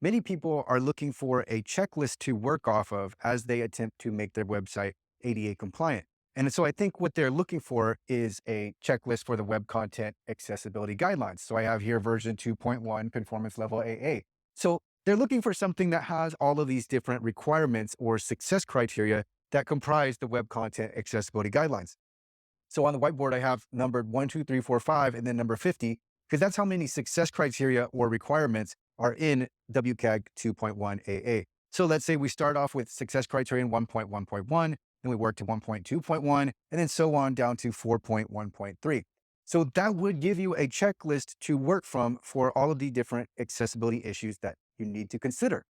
many people are looking for a checklist to work off of as they attempt to make their website ADA compliant. And so I think what they're looking for is a checklist for the web content accessibility guidelines. So I have here version 2.1 conformance level AA. So they're looking for something that has all of these different requirements or success criteria that comprise the web content accessibility guidelines. So on the whiteboard, I have numbered 1, 2, 3, 4, 5, and then number 50, because that's how many success criteria or requirements are in WCAG 2.1 AA. So let's say we start off with success criterion 1.1.1, then we work to 1.2.1, and then so on down to 4.1.3. So that would give you a checklist to work from for all of the different accessibility issues that you need to consider.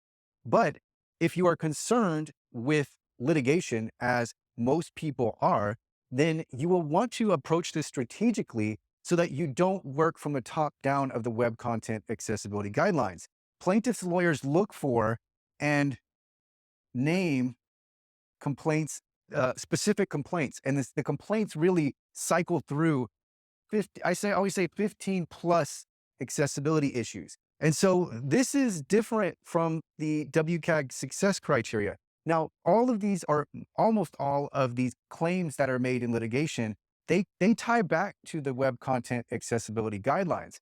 But if you are concerned with litigation, as most people are, then you will want to approach this strategically so that you don't work from the top down of the web content accessibility guidelines. Plaintiffs' lawyers look for and name complaints, specific complaints, and the complaints really cycle through 50, I always say 15 plus accessibility issues. And so this is different from the WCAG success criteria. Now, all of these are almost all of these claims that are made in litigation, they tie back to the web content accessibility guidelines,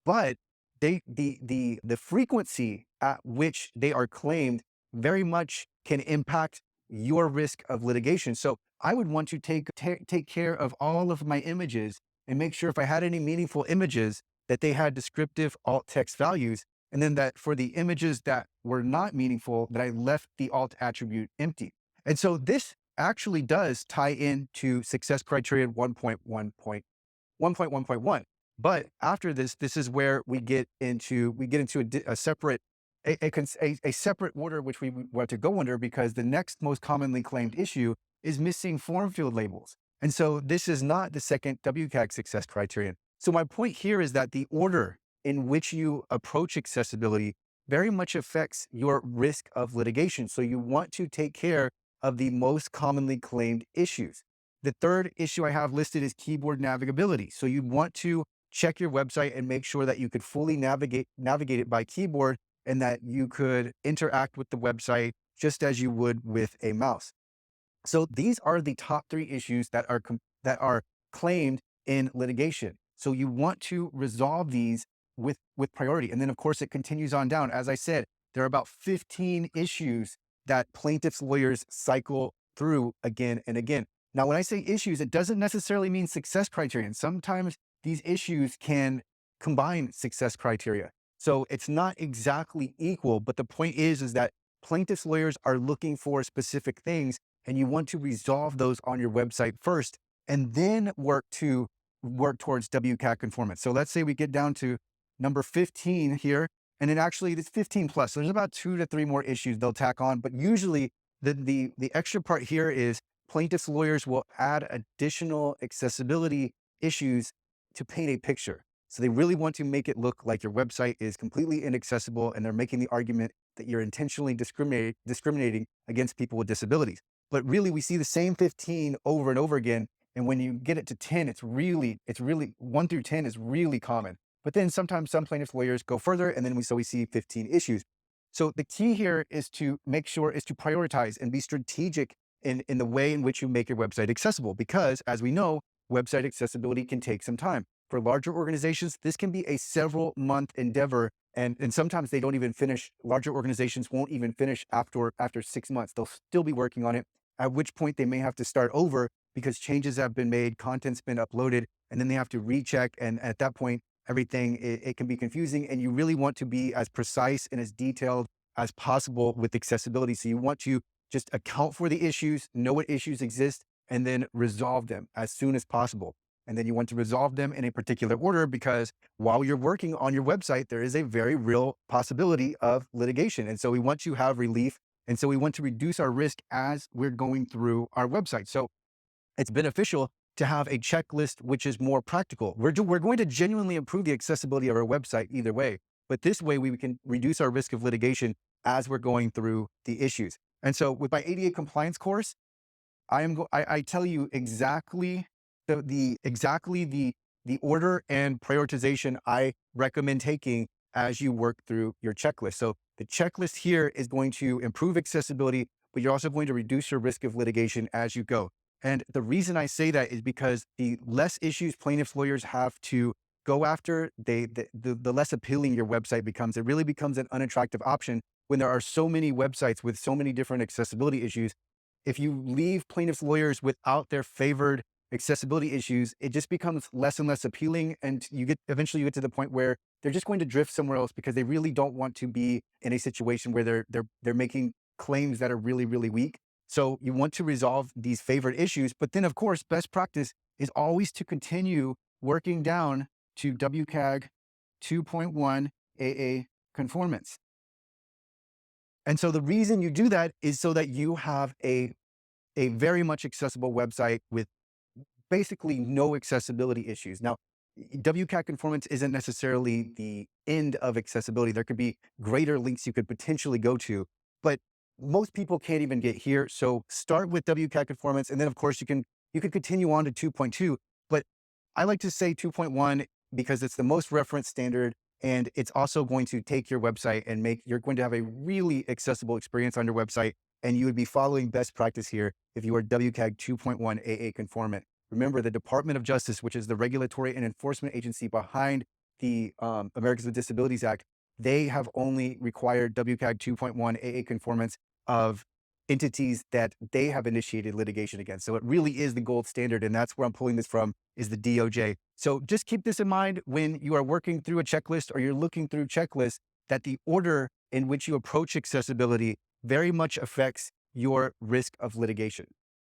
but the frequency at which they are claimed very much can impact your risk of litigation. So I would want to take care of all of my images and make sure if I had any meaningful images that they had descriptive alt text values. And then that for the images that were not meaningful, that I left the alt attribute empty. And so this actually does tie into success criterion 1.1.1. But after this, this is where we get into a separate a separate order, which we want to go under, because the next most commonly claimed issue is missing form field labels. And so this is not the second WCAG success criterion. So my point here is that the order in which you approach accessibility very much affects your risk of litigation. So you want to take care of the most commonly claimed issues. The third issue I have listed is keyboard navigability. So you want to check your website and make sure that you could fully navigate it by keyboard and that you could interact with the website just as you would with a mouse. So these are the top three issues that are claimed in litigation. So you want to resolve these with priority. And then of course it continues on down. As I said, there are about 15 issues that plaintiffs' lawyers cycle through again and again. Now, when I say issues, it doesn't necessarily mean success criterion. Sometimes these issues can combine success criteria. So it's not exactly equal, but the point is that plaintiffs' lawyers are looking for specific things, and you want to resolve those on your website first, and then work towards WCAG conformance. So let's say we get down to number 15 here, and then actually it's 15 plus. So there's about 2 to 3 more issues they'll tack on, but usually the extra part here is plaintiffs' lawyers will add additional accessibility issues to paint a picture. So they really want to make it look like your website is completely inaccessible, and they're making the argument that you're intentionally discriminating against people with disabilities. But really, we see the same 15 over and over again. And when you get it to 10, it's really 1 through 10 is really common. But then sometimes some plaintiffs' lawyers go further, and then we see 15 issues. So the key here is to prioritize and be strategic in the way in which you make your website accessible, because as we know, website accessibility can take some time. For larger organizations, this can be a several month endeavor. And sometimes they don't even finish. Larger organizations won't even finish after 6 months. They'll still be working on it, at which point they may have to start over because changes have been made, content's been uploaded, and then they have to recheck. And at that point, everything, it can be confusing. And you really want to be as precise and as detailed as possible with accessibility. So you want to just account for the issues, know what issues exist, and then resolve them as soon as possible. And then you want to resolve them in a particular order, because while you're working on your website, there is a very real possibility of litigation. And so we want to have relief. And so we want to reduce our risk as we're going through our website. So it's beneficial to have a checklist which is more practical. We're going to genuinely improve the accessibility of our website either way. But this way we can reduce our risk of litigation as we're going through the issues. And so with my ADA compliance course, I tell you exactly the order and prioritization I recommend taking as you work through your checklist. So The checklist here is going to improve accessibility, but you're also going to reduce your risk of litigation as you go. And the reason I say that is because the less issues plaintiffs lawyers have to go after, the less appealing your website becomes. It really becomes an unattractive option when there are so many websites with so many different accessibility issues. If you leave plaintiffs lawyers without their favored accessibility issues, it just becomes less and less appealing. And eventually you get to the point where they're just going to drift somewhere else because they really don't want to be in a situation where they're making claims that are really, really weak. So you want to resolve these favored issues. But then, of course, best practice is always to continue working down to WCAG 2.1 AA conformance. And so the reason you do that is so that you have a very much accessible website with basically no accessibility issues. Now, WCAG conformance isn't necessarily the end of accessibility. There could be greater links you could potentially go to, but most people can't even get here. So start with WCAG conformance, and then of course you can continue on to 2.2. But I like to say 2.1 because it's the most referenced standard, and it's also going to take your website and you're going to have a really accessible experience on your website, and you would be following best practice here if you are WCAG 2.1 AA conformant. Remember, the Department of Justice, which is the regulatory and enforcement agency behind the Americans with Disabilities Act, they have only required WCAG 2.1 AA conformance of entities that they have initiated litigation against. So it really is the gold standard, and that's where I'm pulling this from, is the DOJ. So just keep this in mind when you are working through a checklist or you're looking through checklists, that the order in which you approach accessibility very much affects your risk of litigation.